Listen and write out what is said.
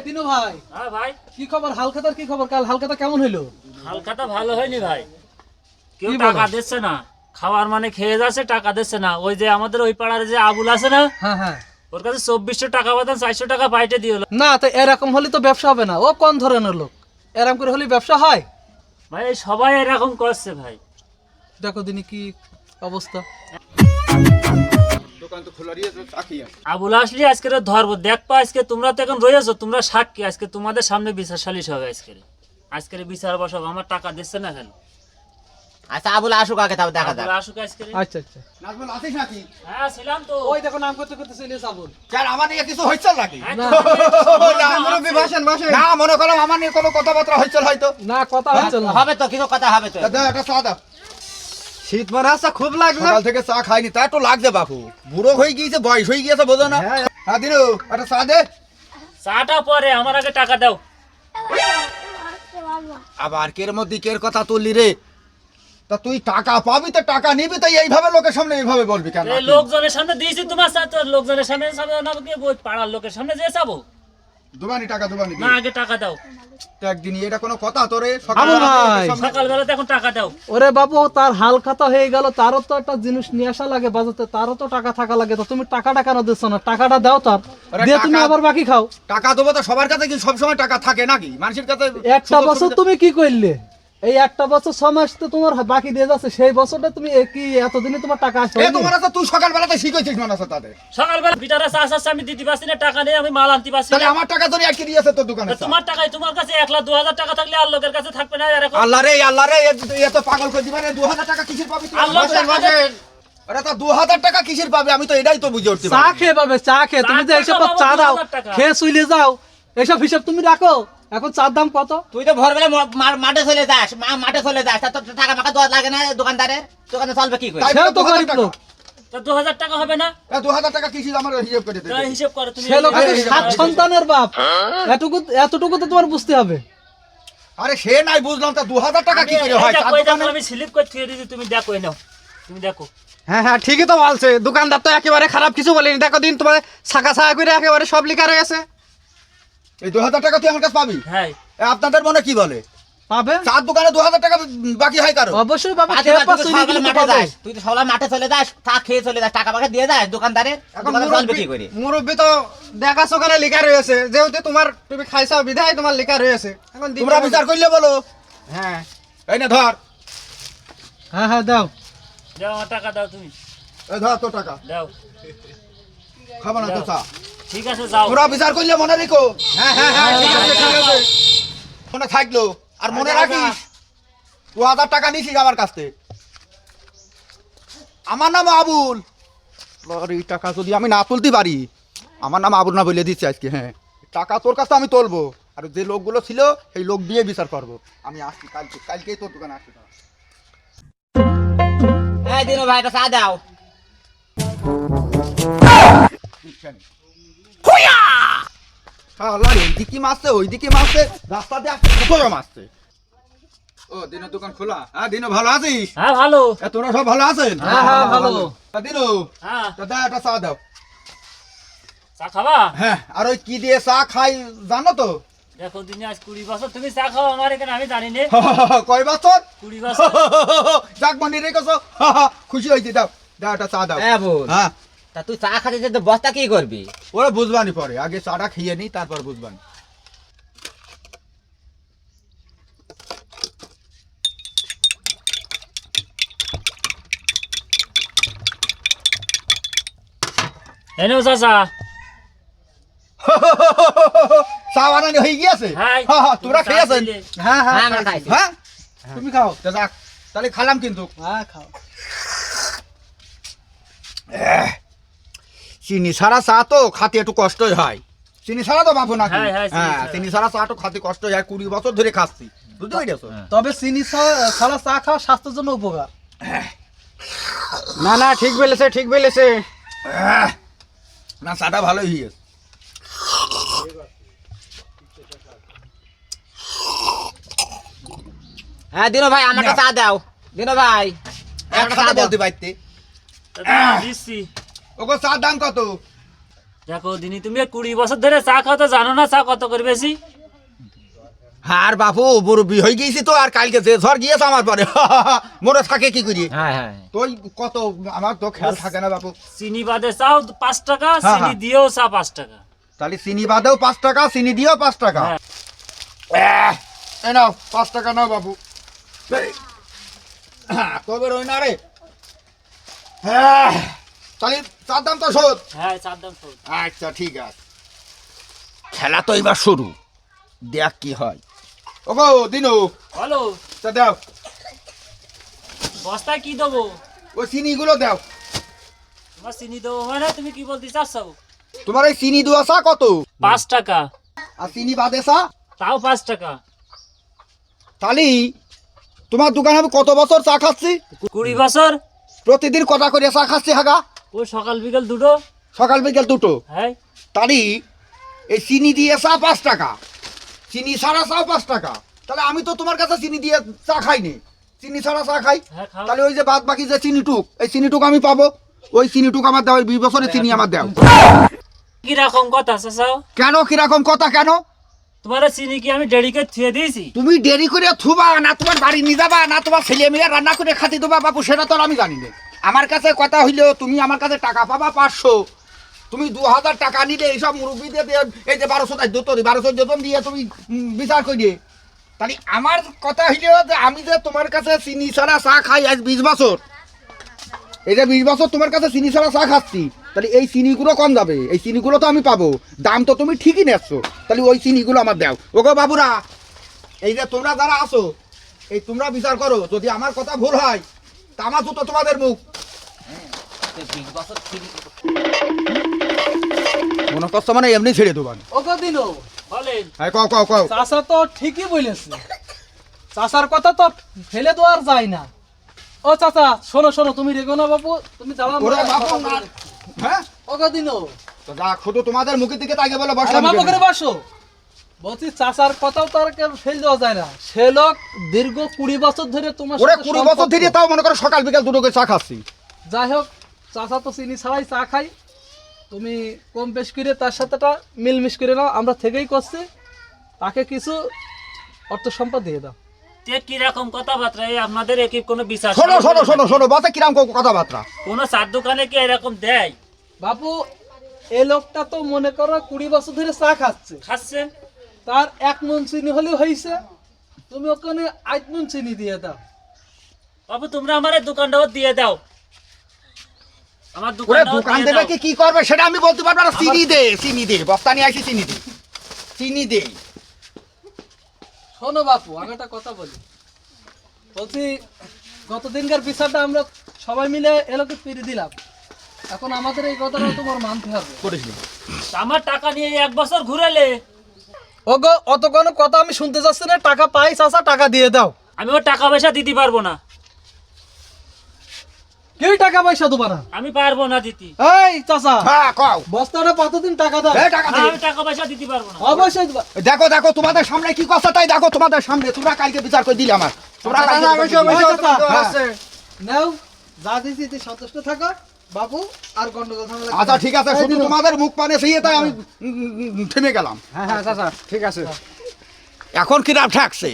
দিনু ভাই। হ্যাঁ ভাই, কি খবর? হালখাতার কি খবর? কাল হালখাতা কেমন হইলো? হালখাতা ভালো হয়নি ভাই। কেউ কি টাকা বলো? দিচ্ছে না, খাওয়ার মানে খেয়ে যাচ্ছে, টাকা দিচ্ছে না। ওই যে আমাদের ওই পাড়ার যে আবুল আছে না, হ্যাঁ হ্যাঁ। ওর কাছে 2400 টাকা বাদান 400 টাকা পাইটে দিয়ে হলো। না তো এরকম হলে তো ব্যবসা হবে না। ও কোন ধরনের লোক? এরকম করে হলে ব্যবসা হয়? ভাই এই সবাই এরকম করছে ভাই। দেখো দিনই কি অবস্থা। দোকান তো খোলা রয়েছে, চাকি আছে। আবুল আসলি আজকে ধরবো, দেখবা আজকে তোমরা তো এখন রয়েছো, তোমরা সাক্ষী। আজকে তোমাদের সামনে বিচার সালিশ হবে আজকের বিচার বসাবো। আমার টাকা দিচ্ছে না কেন? আচ্ছা আবুল আসুক আগে, তারপর দেখা যাক। আবুল আসুক আজকে। আচ্ছা আচ্ছা। নাজমুল আছিস নাকি? হ্যাঁ ছিলাম তো। ওই দেখো নাম করতে করতে চলে যাবুল। স্যার আমার নিয়ে কিছু হয়েছে নাকি? হ্যাঁ, না। না, মুরব্বি বসেন বসেন। না মনে করলাম আমার নিয়ে কোনো কথাবার্তা হয়েছিল হয়তো। না কথা হচ্ছে না। হবে তো, কিছু কথা হবে তো। দাদা একটা চা দাও। শীত মারা আসা খুব লাগলো। সকাল থেকে চা খাইনি, তা একটু লাগছে বাপু। বুড়ো হয়ে গিয়েছে, বয়স হয়ে গিয়েছে, বোঝো না? হ্যাঁ দিনু একটা চা দে। চাটা পরে, আমার আগে টাকা দাও। আবার কের মধ্যে কের কথা তুললি রে? তা তুই টাকা পাবি তো টাকা নিবি, তাই এইভাবে লোকের সামনে এইভাবে বলবি কেন? এই লোকজনের সামনে দিয়েছি তোমার সাথে, লোকজনের সামনে সামনে না গিয়ে ওই পাড়ার লোকের সামনে যে যাবো। দুবানি টাকা দুবানি না আগে টাকা দাও। একদিন এটা কোনো কথা তোরে? আবুল ভাই। সকালবেলাতে এখন টাকা দাও। ওরে বাবু, তার হালখাতা হয়ে গেল, তারও তো একটা জিনিস নিয়ে আসা লাগে বাজাতে, তারও তো টাকা থাকা লাগে। তো তুমি টাকাটা কেন দিচ্ছ না? টাকাটা দাও তার, ওরে দিয়ে তুমি টাকা- আবার বাকি খাও। টাকা দেবো তো সবার কাছে কি সবসময় টাকা থাকে নাকি? মানুষের কাছে একটা বছর তুমি কি করলে? এই একটা বছর 6 মাস তো তোমার বাকি দিয়ে যাচ্ছে, সেই বছরটা তুমি কি এতদিনে তোমার টাকা আসবে? এ তোমার আছে, তুই সকালবেলাতে শিখেছিস মনে আছে তাদের। সকালবেলা বিটারা চা চাচ্ছে, আমি দিতে পারছি না, টাকা নেই, আমি মাল আনতে পারছি তাহলে না। আমার টাকা তোর একই দিয়েছে তোর দোকানে। তোমার টাকাই তোমার কাছে 1,02,000 টাকা থাকলে আর লোকের কাছে থাকবে না এরকম। আল্লাহ রে এ তো পাগল করে দিবা রে। 2000 টাকা কিসের পাবি তুই? আল্লাহ বসেন, টাকা বসেন। আরে তা 2000 টাকা কিসের পাবি? আমি তো এটাই তো বুঝে উঠতে চা পারি। খেয়ে পাবে, চা খেয়ে। তুমি যে চা এইসব টাকা চা বাবা, দাও, 2000 টাকা। খেয়ে শুইলে যাও, এসব হিসাব তুমি রাখো। এখন চার দাম কত? তুই তো ভোরবেলা মাঠে চলে যাস, মাঠে চলে যাস, তা তোর টাকা মাকা দেওয়া লাগে না দোকানদারের? দোকানে চলবে কি করে? তাই সেও তো 2000 গরিব টাকা। লোক। তো 2,000 টাকা হবে না? এ 2000 টাকা কিসের আমার হিসাব করে দে। তা হিসেব করো তুমি। সে লোক আছে এই, 7 সন্তানের বাপ। এতটুকু তো তোমার বুঝতে হবে। আরে সে নাই বুঝলাম, তা 2000 টাকা কি করে হয়? এইটা চার কই দেখো, দোকানে- আমি স্লিপ করে থুয়ে দিয়েছি, তুমি দেখো এই নাও, তুমি দেখো। হ্যাঁ হ্যাঁ ঠিকই তো বলছে, দোকানদার তো একেবারে খারাপ কিছু বলেনি। দেখো দিন তোমার ছাকা ছাকা করে একেবারে সব লিখা রয়েছে। এই 2000 টাকা তুই আমার কাছে পাবি? হ্যাঁ এ আপনাদের মনে কি বলে? পাবে চার দোকানে 2000 টাকা বাকি হয় কারো? অবশ্যই পাবে। আজকে খেয়ে তুই তো পাস শুইলে সকালে কিন্তু মাঠে পাবে। যাস, তুই তো সকালে মাঠে চলে যাস, তা খেয়ে চলে যাস, টাকা মাকা দিয়ে যাস দোকানদারের, এখন দোকানে চলবে কি করে? মুরব্বী তো দেখাছো ওখানে লিখা রয়েছে, যেহেতু তোমার তুমি খাইছাও বিধায় তোমার লিখা রয়েছে। এখন দিতে তোমরা হবে। বিচার করলে বলো। হ্যাঁ এই না ধর, হ্যাঁ হ্যাঁ দাও। দাও, আমার টাকা দাও তুমি, এই ধর তোর টাকা। দাও। খাবো না তো চা। ঠিক আছে যাও। তোমরা বিচার করলে মনে রেখো। হ্যাঁ হ্যাঁ হ্যাঁ ঠিক আছে, ঠিক আছে। মনে থাকলো। আর মনে আচ্ছা, রাখিস 2000 টাকা নিছিস আমার কাছ থেকে। আমার নাম আবুল। আর এই টাকা যদি আমি না তুলতে পারি, আমার নাম আবুল না বলে দিচ্ছি আজকে। হ্যাঁ, টাকা তোর কাছে আমি তুলবো, আর যে লোকগুলো ছিল সেই লোক দিয়ে বিচার করবো। আমি আসছি কালকেই তোর দোকানে আসছি। এই দিনু ভাই একটা চা দাও। ওইদিকে মারছে, ওইদিকে মারছে, রাস্তা দিয়ে আসছে, কোথাও মারছে। ও দিনের দোকান খোলা? হ্যাঁ দিনু, ভালো আছিস? হ্যাঁ ভালো। এ, তোরা সব ভালো আছেন? হ্যাঁ হ্যাঁ ভালো। দিনু, হ্যাঁ দাদা একটা চা দাও। চা খাবা? হ্যাঁ, আর ওই কি দিয়ে চা খাই জানো তো? দেখো দিনে আজ 20 বছর তুমি চা খাও আমার এখানে, আমি জানি না। কয় বছর? 20 বছর। যাক মনে রেখেছো, খুশি হয়েছি। দাও দাও একটা চা দাও। হ্যাঁ বোন, হ্যাঁ, তা তুই চা খাতে যে বস্তা কি করবি? ওরা বুঝবানি পরে, আগে চাটা খেয়ে নি, তারপর বুঝবানি। এনেও চাচা। চা বানানি হয়ে গিয়েছে? হ্যাঁ, তোরা চা খেয়েছেন? দিলে। হ্যাঁ হ্যাঁ হ্যাঁ আমরা খাইছি। হ্যাঁ, তুমি খাও। তা যাক, তাহলে খালাম কিন্তু। হ্যাঁ খাও। চিনি ছাড়া চা তো খাতে একটু কষ্টই হয়। চিনি ছাড়া তো পাবো নাকি? হ্যাঁ, হ্যাঁ, চিনি হ্যাঁ, ছাড়া। চিনি ছাড়া চা তো খাতে কষ্টই হয়। 20 বছর ধরে খাচ্ছি, বুঝতে পেরেছো? তবে চিনি ছাড়া চা খাওয়া স্বাস্থ্যের জন্য উপকার। না না ঠিক বলেছে, ঠিক বলেছে। না, চাটা ভালোই হয়েছে। হ্যাঁ দিনু ভাই আমাকে চা দাও। দিনু ভাই আমাকে চা একসাথে দাও। বলতে পারতে। তা তুমি দিচ্ছি। ওগো চার দাম কত? দেখো দিনী তুমি 20 বছর ধরে চা খাও তো জানো না চা কত করে বেশি? আর বাপু মুরব্বী হয়ে গেছি তো, আর কালকে যে ঝড় গিয়েছে আমার পরে মনে থাকে কি করি। হ্যাঁ হ্যাঁ তুই কত আমার তো খেয়াল থাকে না বাপু। চিনি বাদে চাও 5 টাকা, হ্যাঁ, চিনি হ্যাঁ। দিয়েও চা 5 টাকা। তাহলে চিনি বাদেও 5 টাকা, চিনি দিয়েও 5 টাকা। হ্যাঁ। এই নাও 5 টাকা নাও বাবু। তবে রই না রে। তাহলে চার দাম তো শোধ। হ্যাঁ চার দাম শোধ। আচ্ছা ঠিক আছে, খেলা তো এবার শুরু, দেখ কি হয়। ওগো দিনু, বলো তা দাও বস্তায় কি দেবো? ওই চিনিগুলো দাও। তোমার চিনি দেবো মানে তুমি কি বলতে চাচ্ছো? তোমার এই চিনি দেওয়া চা কত? 5 টাকা। আর চিনি বাদে চা? তাও 5 টাকা। তাহলে তোমার দোকানে আমি কত বছর চা খাচ্ছি? 20 বছর। প্রতিদিন কটা করে চা খাচ্ছি হাগা? ও সকাল বিকাল দুটো। সকাল বিকেল দুটো। হ্যাঁ তাহলে এই চিনি দিয়ে চা 5 টাকা, চিনি ছাড়া চাও 5 টাকা। তাহলে আমি তো তোমার কাছে চিনি দিয়ে চা খাইনি, চিনি ছাড়া চা খাই। হ্যাঁ খাও। তাহলে ওই যে বাদ বাকি যে চিনিটুক, এই চিনিটুক আমি পাবো? ওই চিনিটুক আমার দাও, ওই 20 বছরের চিনি আমার দাও। কি রকম কথা চাচাও? কেন কিরকম কথা কেন? তোমার চিনি কি আমি দেরিকে থুয়ে দিয়েছি? তুমি দেরি করে থুবা না, তোমার বাড়ি নিয়ে যাবা না, তোমার ছেলে মেয়ে রান্না করে খাতি দেবা বাপু, সেটা তো আর আমি জানি না। আমার কাছে কথা হইলো তুমি আমার কাছে টাকা পাবা 500, তুমি 2000 টাকা নিলে এইসব মুরব্বীদের এই যে 1200 দিয়ে তুমি বিচার করে দিয়ে। তাহলে আমার কথা হইলো যে আমি যে তোমার কাছে চিনি ছাড়া চা খাই আজ 20 বছর, এই যে 20 বছর তোমার কাছে চিনি ছাড়া চা খাচ্ছি, তাহলে এই চিনিগুলো কম যাবে, এই চিনিগুলো তো আমি পাবো, দাম তো তুমি ঠিকই নেচ্ছ, তাহলে ওই চিনিগুলো আমার দাও। ওগো বাবুরা, এই যে তোমরা যারা আছো, এই তোমরা বিচার করো, যদি আমার কথা ভুল হয় তা আমার তো তোমাদের মুখ। 20 বছর চিনি মনে করছো মানে এমনি ছেড়ে দেবো আমি। ওগো দিনু, বলেন। হ্যাঁ কও কও কও। চাচা তো ঠিকই বলেছে, চাচার কথা তো ফেলে দেওয়ার যায় না। ও চাচা শোনো শোনো, তুমি রেগো না বাবু, তুমি দাঁড়াও। ওরে বাবু না, হ্যাঁ ওগো দিনু, তো যা শুধু তোমাদের মুখের দিকে তাকে বলে বসলাম আমার কেন? পকেটে বসো। বলছি চাচার কথাও তো আর কেউ ফেল দেওয়া যায় না। সে লোক দীর্ঘ 20 বছর ধরে তোমার ওরে সাথে 20 বছর সম্পর্ক। ধরে তাও মনে করো সকাল বিকাল দুটো করে চা খাচ্ছি। যাই হোক, চাচা তো চিনি ছাড়াই চা খাই, তুমি কম বেশ করে তার সাথে মিলমিশ করে নাও, আমরা থেকেই করছি, তাকে কিছু অর্থ সম্পদ দিয়ে দাও। তে কি রকম কথাবার্তা? এই আপনাদের কি কোনো বিচার? শোনো শোনো শোনো শোনো, বসে কিরাম কথাবার্তা। কোনো চার দোকানে কি এরকম দেয়? বাবু, এই লোকটা তো মনে করো 20 বছর ধরে চা খাচ্ছে, খাচ্ছে। তার 1 মণ চিনি হলেও হয়েছে, তুমি ওখানে 8 মণ চিনি দিয়ে দাও। বাবু তোমরা আমার এই দোকানটাও দিয়ে দাও, আমার ওরে দোকানটাও দোকান দিয়ে দেবে দাও। কি করবে সেটা আমি বলতে পারবো না। চিনি দে, চিনি দে, বস্তা নিয়ে আসি, চিনি দে, চিনি দে। শোনো বাপু, আমি একটা কথা বলি, বলছি গতদিনকার বিচারটা আমরা সবাই মিলে এলোকে ফিরে দিলাম, এখন আমাদের এই কথাটা তোমার মানতে হবে। করিস নি। আমার টাকা নিয়ে 1 বছর ঘুরেলে ওগো, অত কোনো কথা আমি শুনতে চাচ্ছি না, টাকা পাই চাচা, টাকা দিয়ে দাও। আমি ওর টাকা পয়সা দিতে পারবো না। কি টাকা পয়সা দেবো না? আমি পারবো না দিতে। এই চাচা, হ্যাঁ কও। বস্তাটা কতদিন টাকা দাও? এই টাকা না, দে। আমি টাকা পয়সা দিতে পারবো না। অবশ্যই দেবো। দেখো দেখো তোমাদের সামনে কি কথা, তাই দেখো তোমাদের সামনে, তোমরা কালকে বিচার করে দিলে আমার, তোমরা কালকে বিচার করে দিলে। ওই চাচা, হ্যাঁ। নাও, যা দিয়েছি সন্তুষ্ট থাকো বাবু, আর গন্ডগোল ঝামেলা আচ্ছা ঠিক আছে, এই শুধু দিনু। তোমাদের মুখ পানে সেই তাই আমি থেমে গেলাম। হ্যাঁ হ্যাঁ চাচা ঠিক আছে। এখন কিরাম ঠেকছে?